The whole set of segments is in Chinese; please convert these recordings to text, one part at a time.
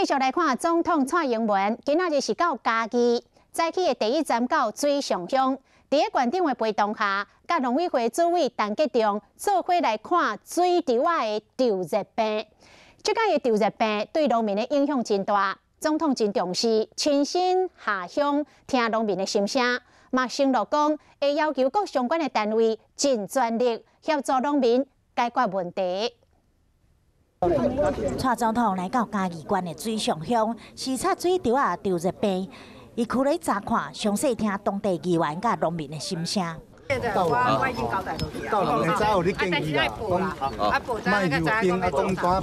继续来看总统蔡英文，今仔日是到嘉义，早起的第一站到水上乡，伫个县长的陪同下，甲农委会主委陈吉仲做伙来看水稻仔的稻热病。即届的稻热病对农民的影响真大，总统真重视，亲身下乡听农民的心声，嘛承诺讲会要求各相关的单位尽全力协助农民解决问题。 蔡总统来到嘉义县的水上乡，视察水稻啊稻热病，伊去咧查看，详细听当地议员甲农民的心声。我已经交代落去啊。到人知有你建议啦，卖油兵啊，总单。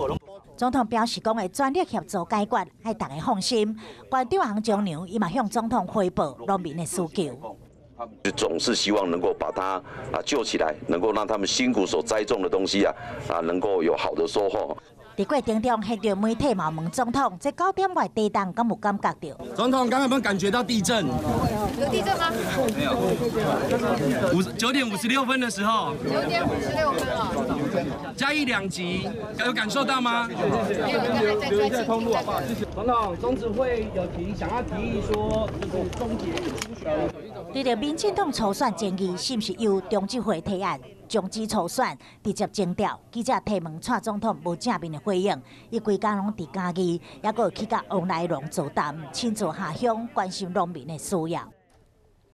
总统表示讲会全力协助解决，ให้大家放心。县长洪忠良伊嘛向总统汇报农民的需求。 总是希望能够把它救起来，能够让他们辛苦所栽种的东西能够有好的收获。伫过程中，现场媒体嘛问总统，这9点外地动，敢有感觉到？总统刚刚有没有感觉到地震？有地震吗？没有。9点56分的时候。9点56分哦。嘉义2级，有感受到吗？没有，在追通路好不好？总统，中执会有想要提议说，就是终结初选。 对着民进党初选争议，是不是由中执会提案终止初选，直接征调？记者提问蔡总统无正面的回应，伊规家拢伫嘉义，也阁去甲王来龙座谈，亲自下乡关心农民的需要。